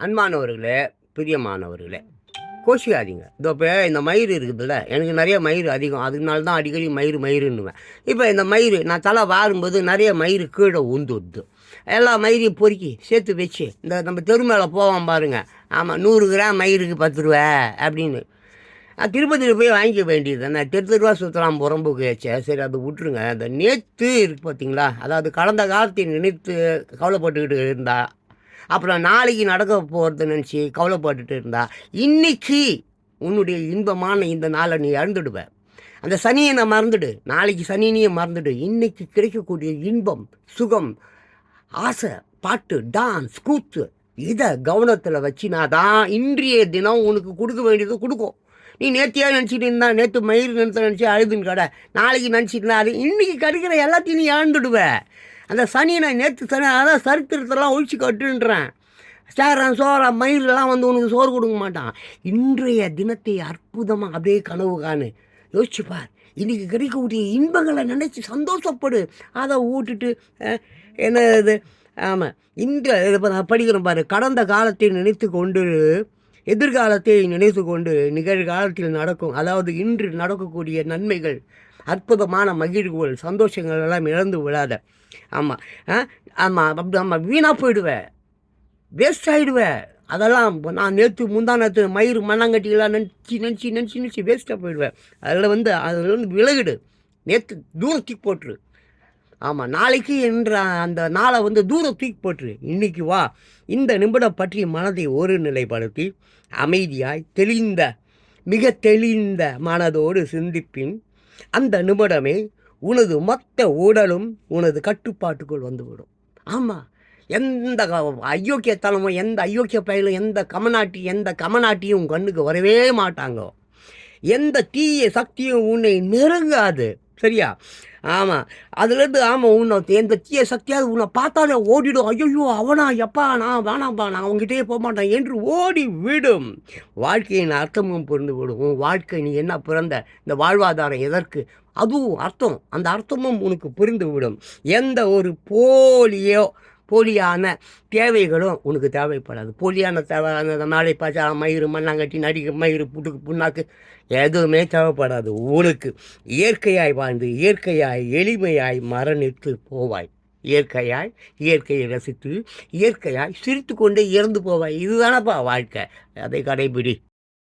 அன்பானவர்களே, பிரியமானவர்களே, கோச்சிக்காதீங்க. இதோ இப்போ இந்த மயிர் இருக்குதுல்ல, எனக்கு நிறைய மயிர் அதிகம். அதனால தான் அடிக்கடி மயிருன்னுவேன். இப்போ இந்த மயிர் நான் தலை வாரும்போது நிறைய மயிர் கீழே உந்துடுது. எல்லா மயிரையும் பொறுக்கி சேர்த்து வச்சு, இந்த நம்ம தெரு மேலே போவோம் பாருங்க. ஆமாம், 100 கிராம் மயிருக்கு 10 ரூபா அப்படின்னு. திருப்பதியில் போய் வாங்கிக்க வேண்டியது. நான் தெரு ரூபா சுற்றலாம் புறம்போக்கு வச்சேன். சரி, அதை விட்டுருங்க. அந்த நேற்று இருக்கு பார்த்தீங்களா, அதாவது கடந்த காலத்தை நினைத்து கவலைப்பட்டுக்கிட்டு இருந்தா, அப்புறம் நாளைக்கு நடக்க போகிறத நினச்சி கவலைப்பட்டுட்டு இருந்தா, இன்னைக்கு உன்னுடைய இன்பமான இந்த நாளை நீ இழந்துடுவ. அந்த சனியை நான் மறந்துடு, நாளைக்கு சனியனையும் மறந்துடு. இன்னைக்கு கிடைக்கக்கூடிய இன்பம், சுகம், ஆசை, பாட்டு, டான்ஸ், கூத்து, இதை கவனத்தில் வச்சுனா தான் இன்றைய தினம் உனக்கு கொடுக்க வேண்டியது கொடுக்கும். நீ நேர்த்தியாக நினச்சிட்டு இருந்தா, நேற்று மயிர் நினச்சி அழுதுன்னு கடை, நாளைக்கு நினச்சிட்டு அது இன்றைக்கி கிடைக்கிற எல்லாத்தையும் நீ இழந்துடுவ. அந்த சனியை நான் நேற்று சனி அதான் சரித்திரத்தெல்லாம் ஒழிச்சு கட்டுன்றேன். சேரன் சோறன் மயிரெல்லாம் வந்து உனக்கு சோறு கொடுக்க மாட்டான். இன்றைய தினத்தை அற்புதமாக அப்படியே கனவு காணு, யோசிச்சுப்பார். இன்றைக்கி கிடைக்கக்கூடிய இன்பங்களை நினச்சி சந்தோஷப்படு. அதை ஊட்டுட்டு என்ன இது, ஆமாம், இந்த நான் படிக்கிறேன் பாரு. கடந்த காலத்தை நினைத்து கொண்டு எதிர்காலத்தை நினைத்து கொண்டு நிகழ்காலத்தில் நடக்கும், அதாவது இன்று நடக்கக்கூடிய நன்மைகள், அற்புதமான மகிழ்வுகள், சந்தோஷங்கள் எல்லாம் இழந்து விடாத. ஆமாம், ஆமாம், அப்படி ஆமாம், வீணாக போயிடுவேன், வேஸ்ட் ஆகிடுவேன். அதெல்லாம் நான் முந்தா நேற்று மயிர் மண்ணாங்கட்டிலாம் நினச்சி வேஸ்ட்டாக போயிடுவேன். அதில் விலகிடு. நேற்று தூரம் தூக்கி போட்டுரு. ஆமாம், நாளைக்கு என்ற அந்த நாளை தூரம் தூக்கி போட்டுரு. இன்றைக்கி வா, இந்த நிமிடம் பற்றி மனதை ஒரு நிலைப்படுத்தி அமைதியாய் மிக தெளிந்த மனதோடு சிந்திப்பின் அந்த நிமிடமே உனது மொத்த உடலும் உனது கட்டுப்பாட்டுக்குள் வந்துவிடும். ஆமாம், எந்த அயோக்கியத்தனமும், எந்த அயோக்கிய பயிலும், எந்த கமநாட்டியும் உன் கண்ணுக்கு வரவே மாட்டாங்க. எந்த தீய சக்தியும் உன்னை நெருங்காது. சரியா? ஆமாம், அதுலேருந்து உன்னை எந்த தீய சக்தியாவது உன்னை பார்த்தாலே ஓடிடும். ஐயோ அவனா, எப்பா நான் வேணாம்ப்பா, நான் அவங்ககிட்டயே போக மாட்டேன் என்று ஓடி விடும். வாழ்க்கையின் அர்த்தமும் புரிந்து விடும். உன் வாழ்க்கை, நீ என்ன பிறந்த, இந்த வாழ்வாதாரம் எதற்கு, அதுவும் அர்த்தம், அந்த அர்த்தமும் உனக்கு புரிந்து விடும். எந்த ஒரு போலியான தேவைகளும் உனக்கு தேவைப்படாது. போலியான தேவையான நாளை பாய்ச்சா மயிறு மண்ணாங்கட்டி நடிக்க மயிறு புட்டுக்கு புண்ணாக்கு எதுவுமே தேவைப்படாது. உனக்கு இயற்கையாய் வாழ்ந்து இயற்கையாய் எளிமையாய் மரணித்து போவாய். இயற்கையை ரசித்து இயற்கையாய் சிரித்து கொண்டே இறந்து போவாய். இதுதானப்பா வாழ்க்கை. அதை கடைபிடி.